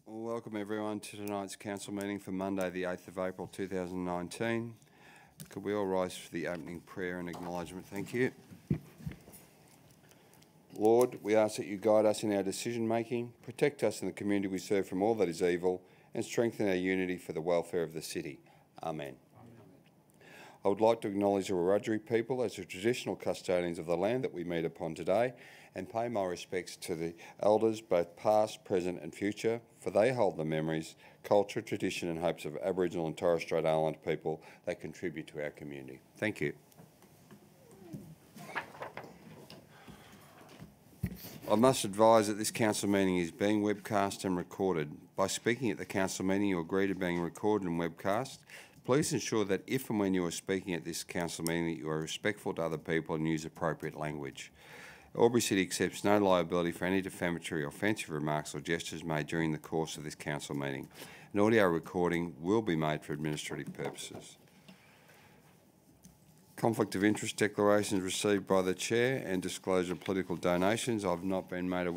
Welcome everyone to tonight's council meeting for Monday the 8th of April 2019. Could we all rise for the opening prayer and acknowledgement? Thank you. Lord, we ask that you guide us in our decision making, protect us in the community we serve from all that is evil, and strengthen our unity for the welfare of the city. Amen. I would like to acknowledge the Wiradjuri people as the traditional custodians of the land that we meet upon today, and pay my respects to the elders, both past, present and future, for they hold the memories, culture, tradition and hopes of Aboriginal and Torres Strait Islander people that contribute to our community. Thank you. I must advise that this council meeting is being webcast and recorded. By speaking at the council meeting, you agree to being recorded and webcast. Please ensure that if and when you are speaking at this council meeting that you are respectful to other people and use appropriate language. AlburyCity accepts no liability for any defamatory or offensive remarks or gestures made during the course of this council meeting. An audio recording will be made for administrative purposes. Conflict of interest declarations received by the Chair and disclosure of political donations. I've not been made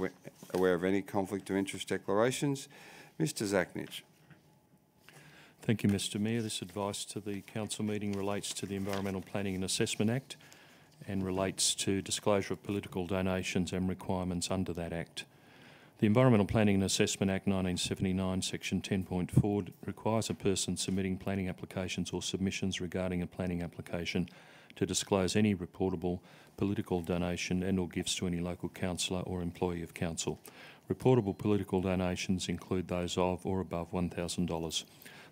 aware of any conflict of interest declarations. Mr Zachnich. Thank you, Mr Mayor. This advice to the council meeting relates to the Environmental Planning and Assessment Act and relates to disclosure of political donations and requirements under that Act. The Environmental Planning and Assessment Act 1979, Section 10.4 requires a person submitting planning applications or submissions regarding a planning application to disclose any reportable political donation and or gifts to any local councillor or employee of council. Reportable political donations include those of or above $1,000.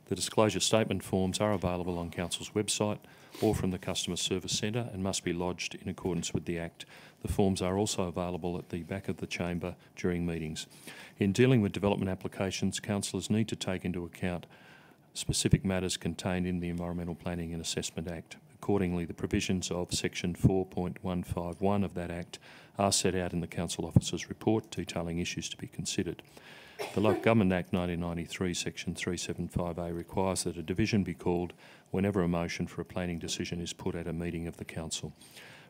The disclosure statement forms are available on Council's website or from the Customer Service Centre and must be lodged in accordance with the Act. The forms are also available at the back of the chamber during meetings. In dealing with development applications, councillors need to take into account specific matters contained in the Environmental Planning and Assessment Act. Accordingly, the provisions of Section 4.151 of that Act are set out in the Council Officer's report detailing issues to be considered. The Local Government Act 1993, Section 375A requires that a division be called whenever a motion for a planning decision is put at a meeting of the Council.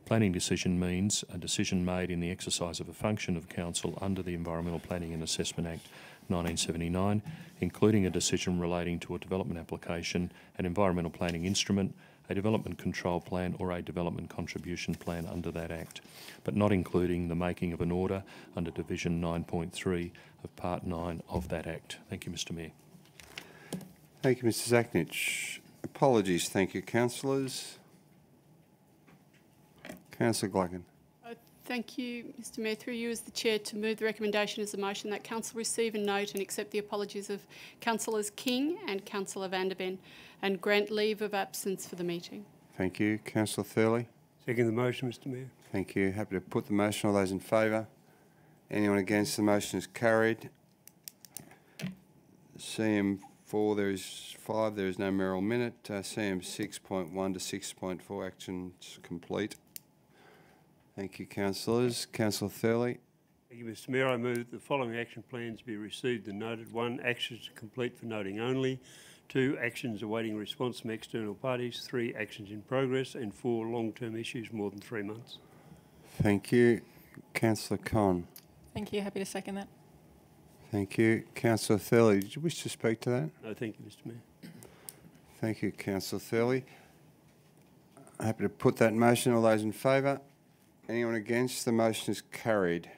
Planning decision means a decision made in the exercise of a function of Council under the Environmental Planning and Assessment Act 1979, including a decision relating to a development application, an environmental planning instrument, a development control plan or a development contribution plan under that Act, but not including the making of an order under Division 9.3 of Part 9 of that Act. Thank you, Mr Mayor. Thank you, Mr Zachnich. Apologies. Thank you, councillors. Councillor Glacken. Thank you, Mr Mayor. Through you as the Chair to move the recommendation as a motion that Council receive and note and accept the apologies of Councillors King and Councillor Vanderben and grant leave of absence for the meeting. Thank you. Councillor Thurley. Second the motion, Mr Mayor. Thank you. Happy to put the motion. All those in favour? Anyone against the motion is carried. CM4 there is 5. There is no Merrill minute. CM 6.1 to 6.4 actions complete. Thank you, councillors. Councillor Thurley. Thank you, Mr Mayor. I move that the following action plans be received and noted. 1. Actions complete for noting only. 2. Actions awaiting response from external parties. 3. Actions in progress. And 4. Long-term issues more than 3 months. Thank you. Councillor Conn. Thank you. Happy to second that. Thank you. Councillor Thurley, did you wish to speak to that? No, thank you, Mr Mayor. Thank you, Councillor Thurley. Happy to put that motion. All those in favour? Anyone against? The motion is carried.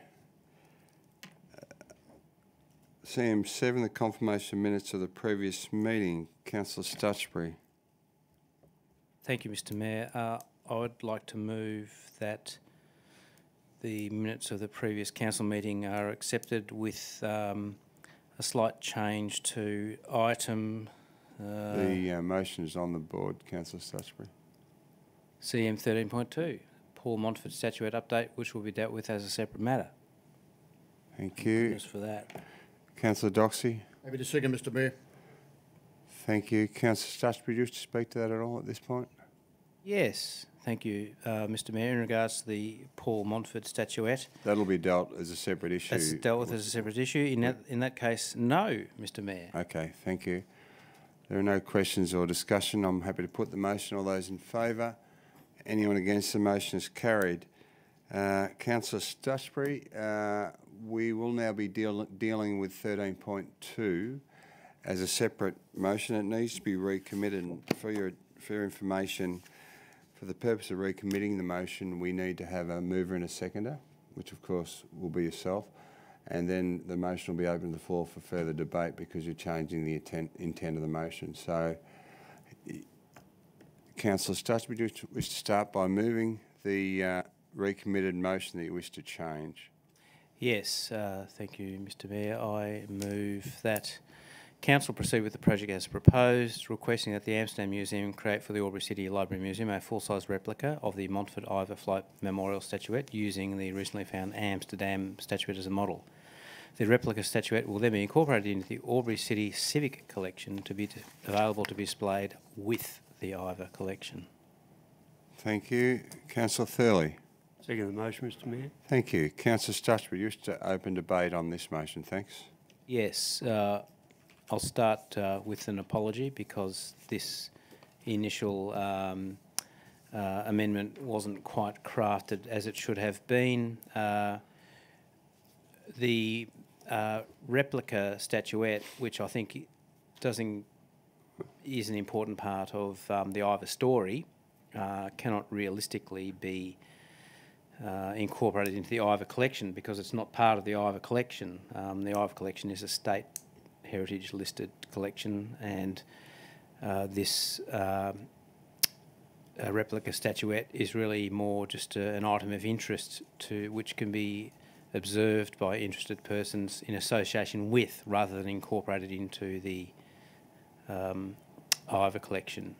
CM7, the confirmation minutes of the previous meeting. Councillor Stutchbury. Thank you, Mr Mayor. I would like to move that the minutes of the previous council meeting are accepted with a slight change to item... the motion is on the board, Councillor Stutchbury. CM 13.2. Paul Montfort Statuette update, which will be dealt with as a separate matter. Thank you. Just for that. Councillor Doxey. Happy to second, Mr Mayor. Thank you. Councillor Stutchbury, do you wish to speak to that at all at this point? Yes, thank you, Mr Mayor. In regards to the Paul Montfort statuette, that'll be dealt as a separate issue. That's dealt with as a separate issue. In that case, no, Mr Mayor. Okay, thank you. There are no questions or discussion. I'm happy to put the motion. All those in favour? Anyone against the motion is carried. Councillor Stutchbury, we will now be dealing with 13.2 as a separate motion. It needs to be recommitted. And for your information, for the purpose of recommitting the motion, we need to have a mover and a seconder, which of course will be yourself. And then the motion will be open to the floor for further debate because you're changing the intent of the motion. So, Councillor Stutchby, do you wish to start by moving the recommitted motion that you wish to change? Yes, thank you, Mr Mayor. I move that Council proceed with the project as proposed, requesting that the Amsterdam Museum create for the AlburyCity Library Museum a full-size replica of the Montfort Ivor Float Memorial Statuette using the recently found Amsterdam statuette as a model. The replica statuette will then be incorporated into the AlburyCity Civic Collection to be available to be displayed with the Ivor collection. Thank you. Councillor Thurley. Second the motion, Mr Mayor. Thank you. Councillor Stutchby, you wish to open debate on this motion. Thanks. Yes, I'll start with an apology because this initial amendment wasn't quite crafted as it should have been. The replica statuette, which I think is an important part of the Ivor story, cannot realistically be incorporated into the Ivor collection because it's not part of the Ivor collection. The Ivor collection is a state heritage listed collection, and this replica statuette is really more just an item of interest to which can be observed by interested persons in association with rather than incorporated into the Ivor collection.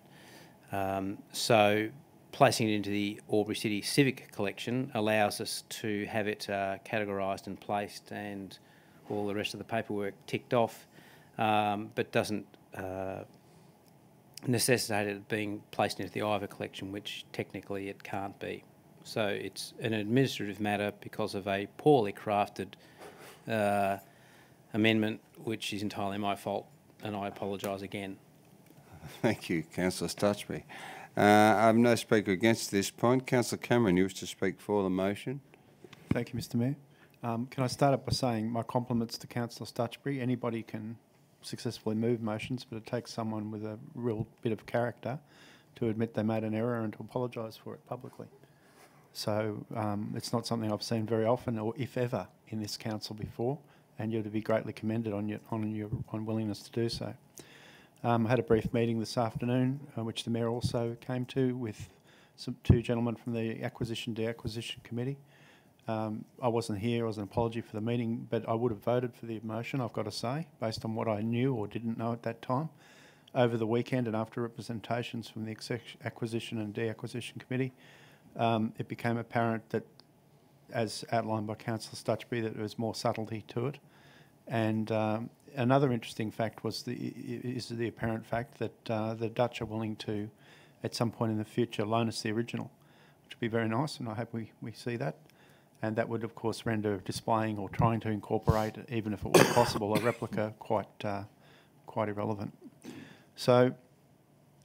So placing it into the AlburyCity Civic Collection allows us to have it categorised and placed and all the rest of the paperwork ticked off, but doesn't necessitate it being placed into the Ivor collection, which technically it can't be. So it's an administrative matter because of a poorly crafted amendment, which is entirely my fault, and I apologise again. Thank you, Councillor Stutchby. I have no speaker against this point. Councillor Cameron, you wish to speak for the motion? Thank you, Mr Mayor. Can I start up by saying my compliments to Councillor Stutchby. Anybody can successfully move motions, but it takes someone with a real bit of character to admit they made an error and to apologise for it publicly. So it's not something I've seen very often, or if ever, in this council before, and you're to be greatly commended on your willingness to do so. I had a brief meeting this afternoon, which the Mayor also came to, with two gentlemen from the Acquisition Deacquisition Committee. I wasn't here as an apology for the meeting, but I would have voted for the motion, I've got to say, based on what I knew or didn't know at that time. Over the weekend and after representations from the Acquisition and Deacquisition Committee, it became apparent that, as outlined by Councillor Stutchby, that there was more subtlety to it. And another interesting fact is the apparent fact that the Dutch are willing to, at some point in the future, loan us the original, which would be very nice, and I hope we see that. And that would, of course, render displaying or trying to incorporate, even if it was possible, a replica quite irrelevant. So,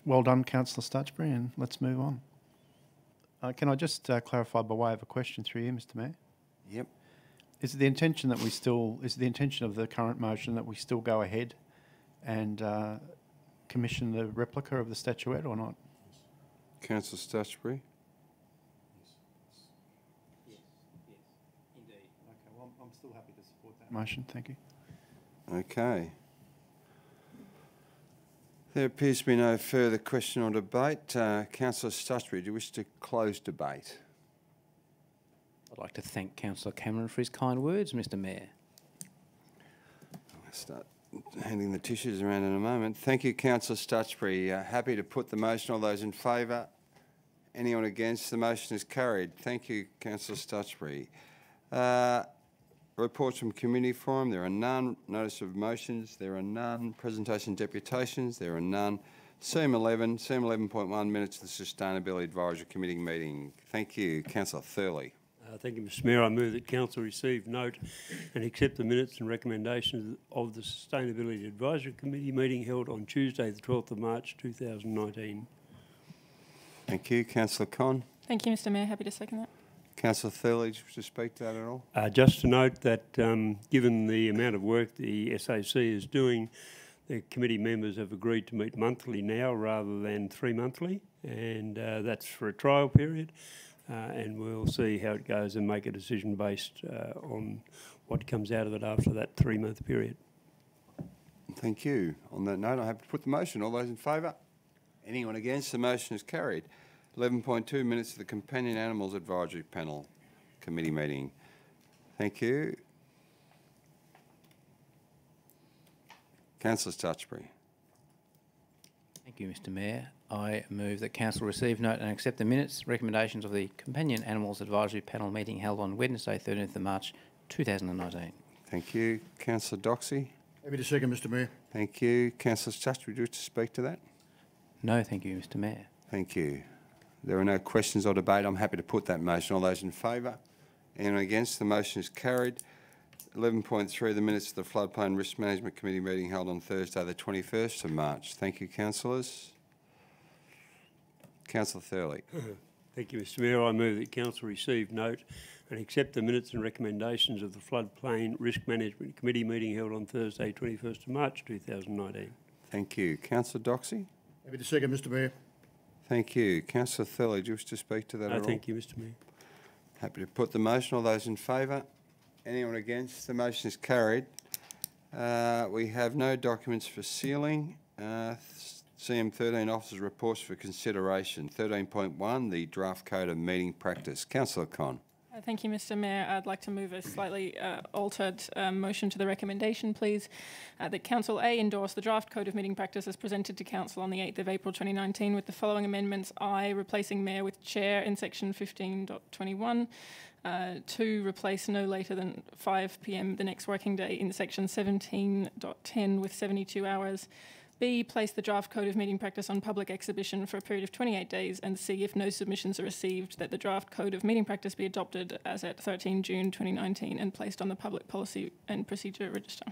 well done, Councillor Stutchby, and let's move on. Can I just clarify by way of a question through you, Mr Mayor? Yep. Is it the intention that is the intention of the current motion that we still go ahead and commission the replica of the statuette or not? Councillor Stutchby. Yes, indeed. Okay, well, I'm still happy to support that motion. Thank you. Okay. There appears to be no further question or debate. Councillor Stutchby, do you wish to close debate? I'd like to thank Councillor Cameron for his kind words, Mr Mayor. I'll start handing the tissues around in a moment. Thank you, Councillor Stutchby. Happy to put the motion. All those in favour? Anyone against? The motion is carried. Thank you, Councillor Stutchby. Reports from Community Forum. There are none. Notice of motions. There are none. Presentation deputations. There are none. CM 11.1 minutes of the Sustainability Advisory Committee meeting. Thank you. Councillor Thurley. Thank you, Mr Mayor. I move that Council receive, note and accept the minutes and recommendations of the Sustainability Advisory Committee meeting held on Tuesday the 12th of March 2019. Thank you. Councillor Con. Thank you, Mr Mayor. Happy to second that. Councillor Thurley, do you wish to speak to that at all? Just to note that given the amount of work the SAC is doing, the committee members have agreed to meet monthly now rather than 3 monthly, and that's for a trial period, and we'll see how it goes and make a decision based on what comes out of it after that 3-month period. Thank you. On that note, I have to put the motion. All those in favour? Anyone against? The motion is carried. 11.2 minutes of the Companion Animals Advisory Panel Committee meeting. Thank you. Councillor Stutchbury. Thank you, Mr Mayor. I move that Council receive, note and accept the minutes, recommendations of the Companion Animals Advisory Panel meeting held on Wednesday, 13th of March 2019. Thank you. Councillor Doxey. Happy to second, Mr Mayor. Thank you. Councillor Stutchbury, would you wish to speak to that? No, thank you, Mr Mayor. Thank you. There are no questions or debate. I'm happy to put that motion. All those in favour? Anyone against? The motion is carried. 11.3, the minutes of the Floodplain Risk Management Committee meeting held on Thursday, the 21st of March. Thank you, councillors. Councillor Thurley. Thank you, Mr Mayor. I move that Council receive, note and accept the minutes and recommendations of the Floodplain Risk Management Committee meeting held on Thursday, 21st of March 2019. Thank you. Councillor Doxey. Happy to second, Mr Mayor. Thank you. Councillor Thurley, do you wish to speak to that at all? Thank you, Mr Mayor. Happy to put the motion. All those in favour? Anyone against? The motion is carried. We have no documents for sealing. CM13 Officers' Reports for consideration. 13.1, the Draft Code of Meeting Practice. Councillor Con. Thank you, Mr Mayor. I'd like to move a slightly altered motion to the recommendation, please. That Council A endorse the draft Code of Meeting Practice as presented to Council on the 8th of April 2019 with the following amendments. I, replacing Mayor with Chair in section 15.21. 2, replace no later than 5 p.m. the next working day in section 17.10 with 72 hours. B, place the draft Code of Meeting Practice on public exhibition for a period of 28 days, and C, if no submissions are received, that the draft Code of Meeting Practice be adopted as at 13 June 2019 and placed on the Public Policy and Procedure Register.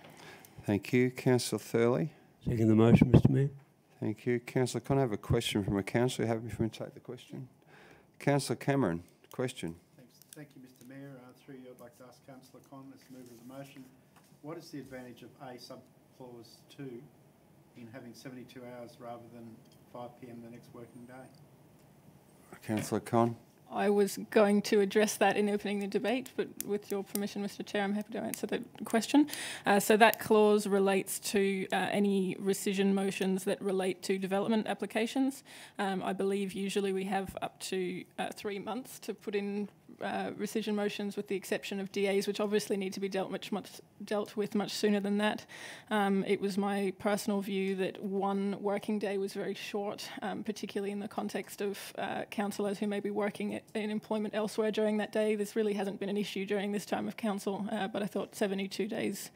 Thank you. Councillor Thurley. Second the motion, Mr Mayor. Thank you. Councillor Con, I have a question from a councillor. Happy for me to take the question. Councillor Cameron, question. Thank you, Mr Mayor. Through you, I'd like to ask Councillor Con, as the mover of the motion, what is the advantage of A subclause 2 in having 72 hours rather than 5 p.m. the next working day? Councillor Con. I was going to address that in opening the debate, but with your permission, Mr Chair, I'm happy to answer the question. So that clause relates to any rescission motions that relate to development applications. I believe usually we have up to 3 months to put in rescission motions, with the exception of DAs, which obviously need to be dealt with much sooner than that. It was my personal view that 1 working day was very short, particularly in the context of councillors who may be working in employment elsewhere during that day. This really hasn't been an issue during this term of council, but I thought 72 days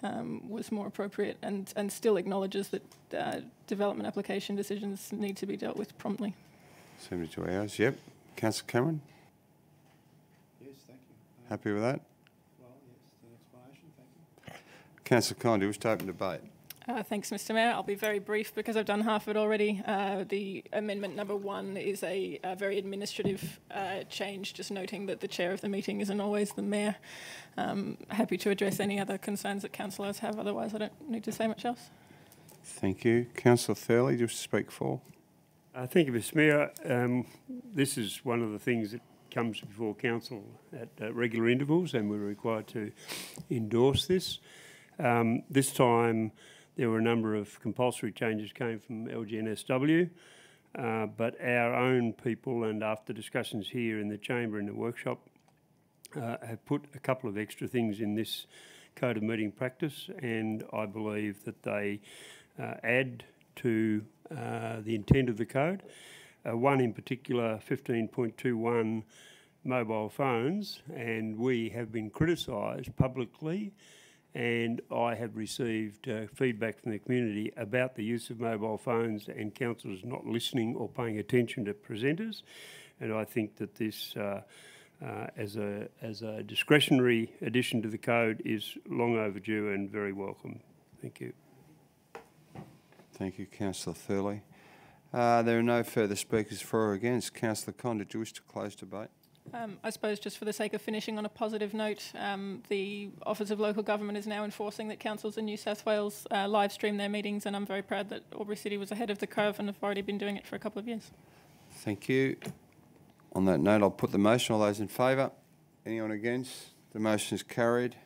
was more appropriate, and still acknowledges that development application decisions need to be dealt with promptly. 72 hours, yep. Councillor Cameron. Yes, thank you. Happy with that? Well, yes, the explanation, thank you. Councillor Con, do you wish to open debate? Thanks, Mr Mayor. I'll be very brief because I've done half of it already. The amendment number 1 is a very administrative change, just noting that the chair of the meeting isn't always the mayor. Happy to address any other concerns that councillors have, otherwise I don't need to say much else. Thank you. Councillor Thurley, do you wish to speak for? Thank you, Mr Mayor. This is one of the things that comes before council at regular intervals, and we're required to endorse this. This time there were a number of compulsory changes came from LGNSW, but our own people, and after discussions here in the chamber in the workshop, have put a couple of extra things in this Code of Meeting Practice, and I believe that they add to the intent of the code. One in particular, 15.21, mobile phones, and we have been criticised publicly, and I have received feedback from the community about the use of mobile phones and councillors not listening or paying attention to presenters, and I think that this as a discretionary addition to the code is long overdue and very welcome. Thank you. Thank you, Councillor Thurley. There are no further speakers for or against. Councillor Con, did you wish to close debate? I suppose just for the sake of finishing on a positive note, the Office of Local Government is now enforcing that councils in New South Wales live stream their meetings, and I'm very proud that AlburyCity was ahead of the curve and have already been doing it for a couple of years. Thank you. On that note, I'll put the motion. All those in favour? Anyone against? The motion is carried.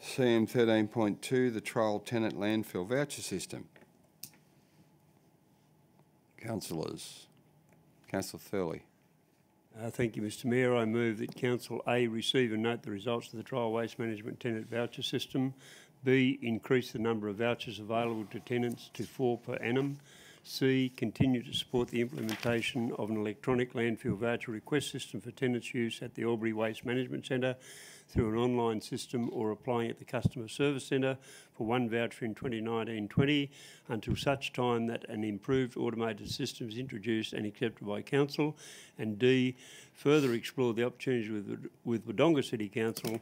CM 13.2, the trial tenant landfill voucher system. Councillors. Councillor Thurley. Thank you, Mr Mayor. I move that Council A, receive and note the results of the trial waste management tenant voucher system. B, increase the number of vouchers available to tenants to 4 per annum. C, continue to support the implementation of an electronic landfill voucher request system for tenants' use at the Albury Waste Management Centre through an online system or applying at the Customer Service Centre for one voucher in 2019-20 until such time that an improved automated system is introduced and accepted by Council. And D, further explore the opportunities with Wodonga City Council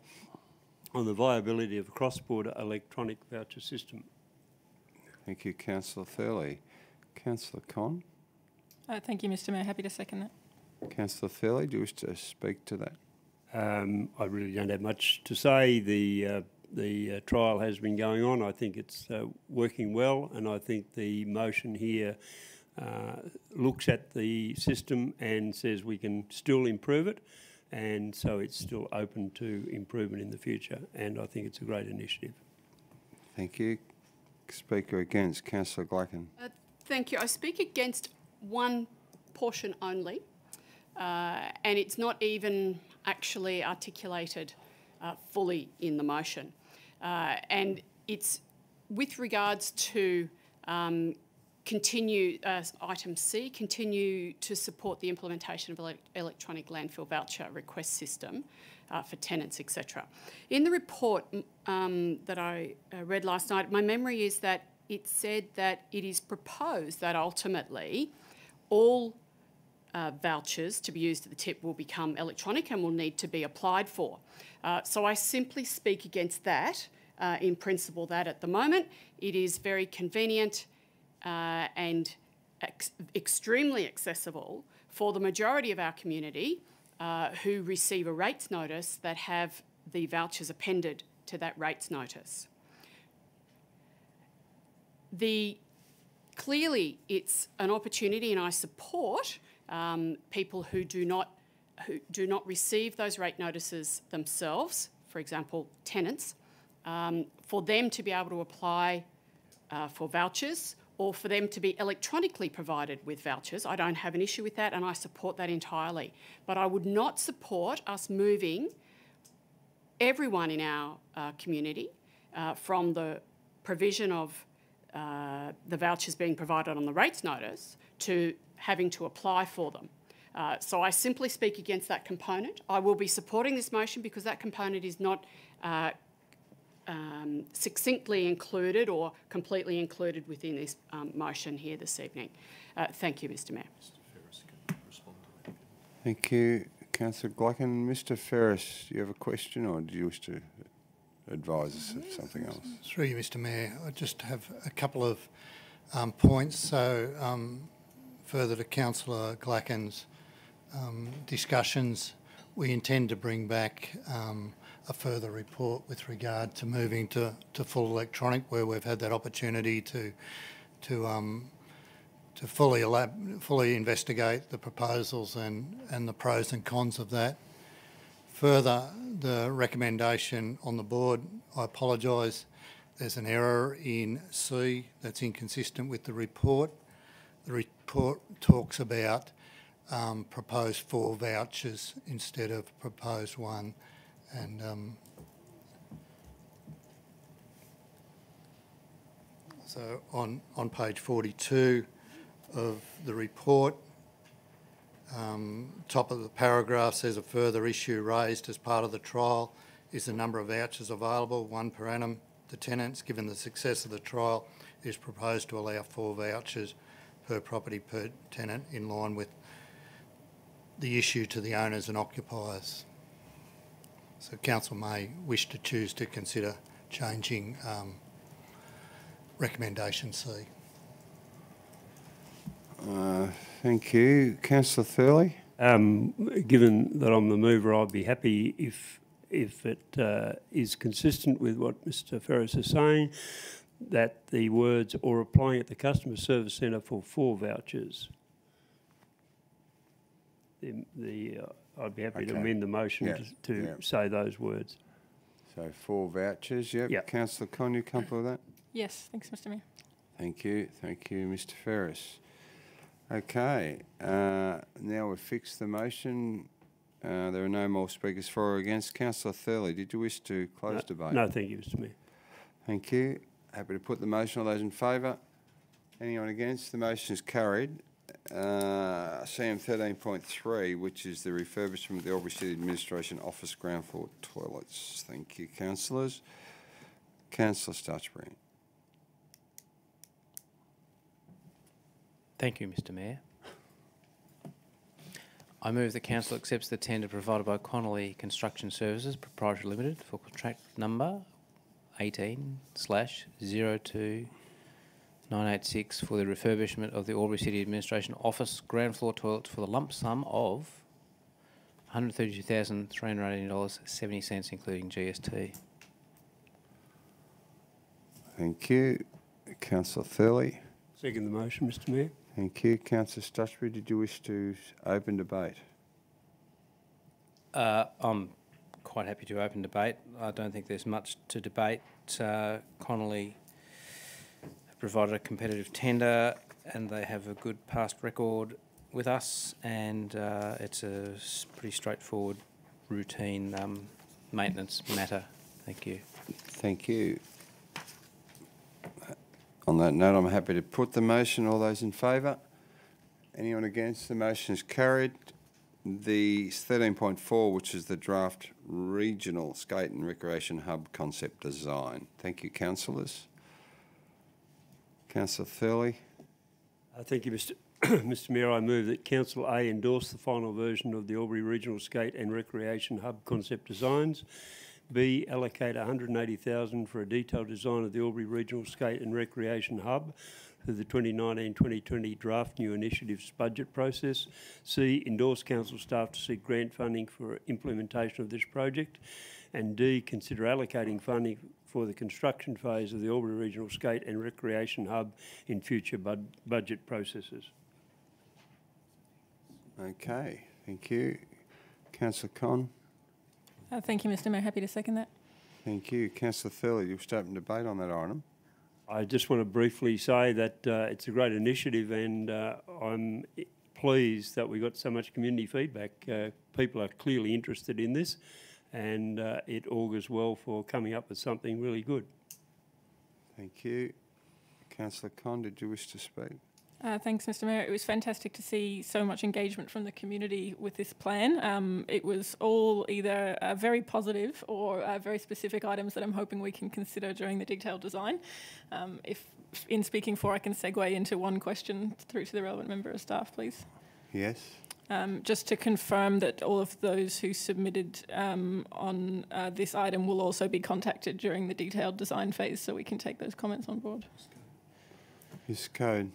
on the viability of a cross-border electronic voucher system. Thank you, Councillor Thurley. Councillor Con. Thank you, Mr Mayor. Happy to second that. Councillor Thurley, do you wish to speak to that? I really don't have much to say. The trial has been going on. I think it's working well, and I think the motion here looks at the system and says we can still improve it, and so it's still open to improvement in the future, and I think it's a great initiative. Thank you. Speaker against, Councillor Glacken. Thank you. I speak against one portion only, and it's not even actually articulated fully in the motion. And it's with regards to item C, continue to support the implementation of electronic landfill voucher request system for tenants, etc. In the report that I read last night, my memory is that it said that it is proposed that ultimately all vouchers to be used at the tip will become electronic and will need to be applied for. So I simply speak against that in principle, that at the moment it is very convenient and extremely accessible for the majority of our community who receive a rates notice that have the vouchers appended to that rates notice. Clearly it's an opportunity, and I support people who do not receive those rate notices themselves, for example, tenants, for them to be able to apply for vouchers, or for them to be electronically provided with vouchers. I don't have an issue with that, and I support that entirely. But I would not support us moving everyone in our community from the provision of the vouchers being provided on the rates notice to having to apply for them. So I simply speak against that component. I will be supporting this motion because that component is not succinctly included or completely included within this motion here this evening. Thank you, Mr Mayor. Thank you, Councillor Glacken. Mr Ferris, do you have a question, or do you wish to advise us of something else? Through you, Mr Mayor, I just have a couple of points. So further to Councillor Glacken's discussions, we intend to bring back a further report with regard to moving to full electronic, where we've had that opportunity to fully investigate the proposals and the pros and cons of that. Further, the recommendation on the board, I apologise, there's an error in C that's inconsistent with the report. The report talks about proposed 4 vouchers instead of proposed 1. And so on page 42 of the report, top of the paragraph says a further issue raised as part of the trial is the number of vouchers available, 1 per annum. The tenants, given the success of the trial, it is proposed to allow 4 vouchers per property per tenant in line with the issue to the owners and occupiers. So Council may wish to choose to consider changing recommendation C. Thank you. Councillor Thurley? Given that I'm the mover, I'd be happy if it is consistent with what Mr Ferris is saying, that the words "or applying at the Customer Service Centre for 4 vouchers." I'd be happy to amend the motion to say those words. So 4 vouchers, yep. Yep. Councillor Con, you comfortable with that? Yes, thanks, Mr Mayor. Thank you, Mr Ferris. Okay, now we've fixed the motion. There are no more speakers for or against. Councillor Thurley, did you wish to close debate? No, thank you, Mr Mayor. Thank you. Happy to put the motion. All those in favour? Anyone against? The motion is carried. CM 13.3, which is the refurbishment of the Albury City Administration Office ground floor toilets. Thank you, councillors. Councillor Stutchbury. Thank you, Mr Mayor. I move the council accepts the tender provided by Connolly Construction Services Proprietary Limited for contract number 18/02986 for the refurbishment of the Albury City Administration Office ground floor toilets for the lump sum of $132,318.70, including GST. Thank you. Councillor Thurley. Second the motion, Mr Mayor. Thank you. Councillor Stutchbury, did you wish to open debate? I'm quite happy to open debate. I don't think there's much to debate. Connolly provided a competitive tender and they have a good past record with us, and it's a pretty straightforward routine maintenance matter. Thank you. Thank you. On that note, I'm happy to put the motion. All those in favour? Anyone against? The motion is carried. The 13.4, which is the draft regional skate and recreation hub concept design. Thank you, councillors. Councillor Thurley. Thank you, Mr Mayor. I move that Council A endorse the final version of the Albury Regional Skate and Recreation Hub concept designs. B, allocate $180,000 for a detailed design of the Albury Regional Skate and Recreation Hub through the 2019-2020 draft new initiatives budget process. C, endorse council staff to seek grant funding for implementation of this project. And D, consider allocating funding for the construction phase of the Albury Regional Skate and Recreation Hub in future budget processes. Okay, thank you. Councillor Con. Thank you, Mr Mayor. Happy to second that. Thank you. Councillor Thurley, you've started debate on that item. I just want to briefly say that it's a great initiative, and I'm pleased that we got so much community feedback. People are clearly interested in this, and it augurs well for coming up with something really good. Thank you. Councillor Con, did you wish to speak? Thanks, Mr Mayor. It was fantastic to see so much engagement from the community with this plan. It was all either very positive or very specific items that I'm hoping we can consider during the detailed design. If in speaking for, I can segue into one question through to the relevant member of staff, please. Yes. Just to confirm that all of those who submitted on this item will also be contacted during the detailed design phase, so we can take those comments on board. Ms. Code.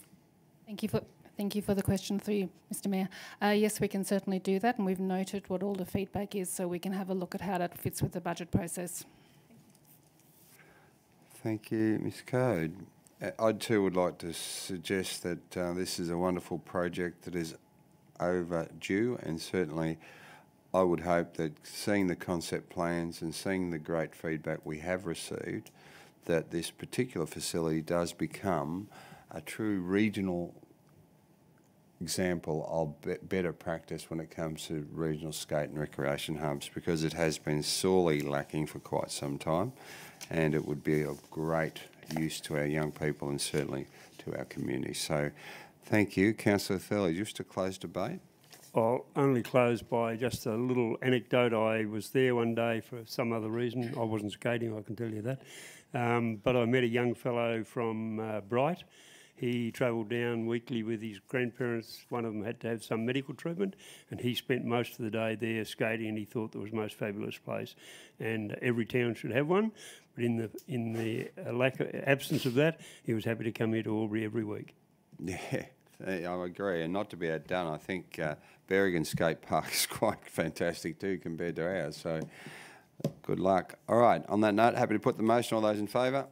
Thank you for the question through you, Mr Mayor. Yes, we can certainly do that, and we've noted what all the feedback is, so we can have a look at how that fits with the budget process. Thank you, Ms. Code. I too would like to suggest that this is a wonderful project that is overdue, and certainly I would hope that seeing the concept plans and seeing the great feedback we have received, that this particular facility does become a true regional example of better practice when it comes to regional skate and recreation hubs, because it has been sorely lacking for quite some time, and it would be of great use to our young people and certainly to our community. So thank you. Councillor Thurley, just to close debate. I'll only close by just a little anecdote. I was there one day for some other reason. I wasn't skating, I can tell you that. But I met a young fellow from Bright. He travelled down weekly with his grandparents. One of them had to have some medical treatment, and he spent most of the day there skating, and he thought it was the most fabulous place. And every town should have one, but in the absence of that, he was happy to come here to Albury every week. Yeah, I agree, and not to be outdone, I think Berrigan Skate Park is quite fantastic too compared to ours, so good luck. All right, on that note, happy to put the motion. All those in favour?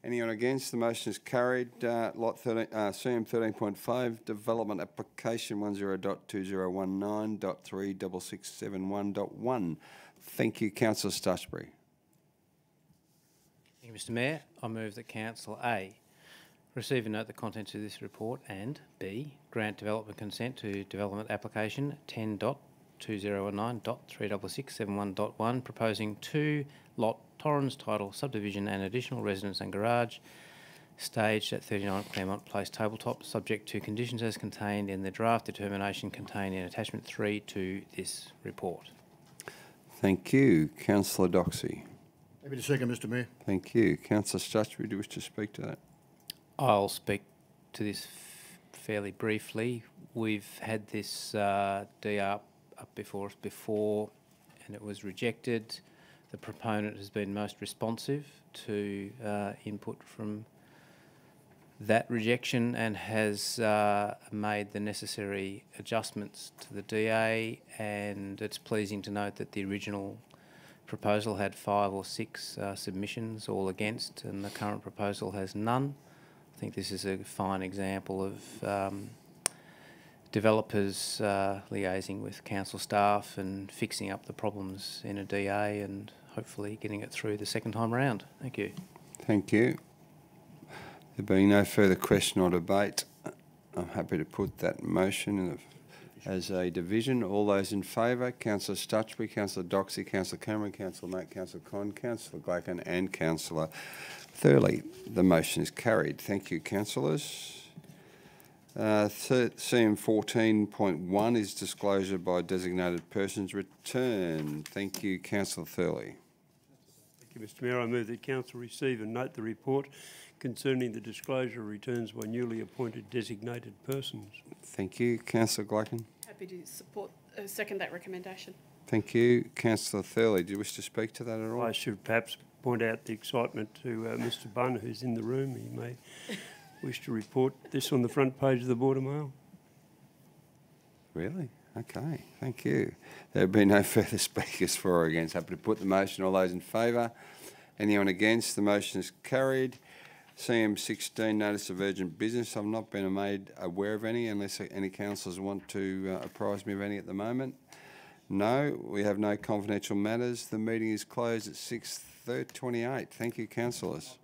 Anyone against? The motion is carried. Lot 13, CM 13.5, Development Application 10.2019.36671.1. Thank you, Councillor Stutchbury. Thank you, Mr Mayor. I move that Council A receive and note the contents of this report and B, grant development consent to development application 10.2019.36671.1, proposing 2 lot Torrens title subdivision and additional residence and garage staged at 39 Claremont Place Tabletop, subject to conditions as contained in the draft determination contained in attachment 3 to this report. Thank you. Councillor Doxey. Happy to second, Mr Mayor. Thank you. Councillor Stutchbury, do you wish to speak to that? I'll speak to this fairly briefly. We've had this DR up before us before and it was rejected. The proponent has been most responsive to input from that rejection and has made the necessary adjustments to the DA, and it's pleasing to note that the original proposal had 5 or 6 submissions, all against, and the current proposal has none. I think this is a fine example of developers liaising with council staff and fixing up the problems in a DA and hopefully getting it through the second time around. Thank you. Thank you. There being no further question or debate, I'm happy to put that motion as a division. All those in favour, Councillor Stutchbury, Councillor Doxey, Councillor Cameron, Councillor Mate, Councillor Con, Councillor Glacken and Councillor Thurley. The motion is carried. Thank you, councillors. CM 14.1 is disclosure by designated persons return. Thank you, Councillor Thurley. Thank you, Mr Mayor. I move that Council receive and note the report concerning the disclosure of returns by newly appointed designated persons. Thank you, Councillor Glacken. Happy to second that recommendation. Thank you, Councillor Thurley. Do you wish to speak to that at all? I should perhaps point out the excitement to Mr Bunn, who's in the room. He may wish to report this on the front page of the Border Mail. Really? Okay, thank you. There have been no further speakers for or against. Happy to put the motion. All those in favour? Anyone against? The motion is carried. CM 16, notice of urgent business. I've not been made aware of any, unless any councillors want to apprise me of any at the moment. No, we have no confidential matters. The meeting is closed at 6:28. Thank you, councillors.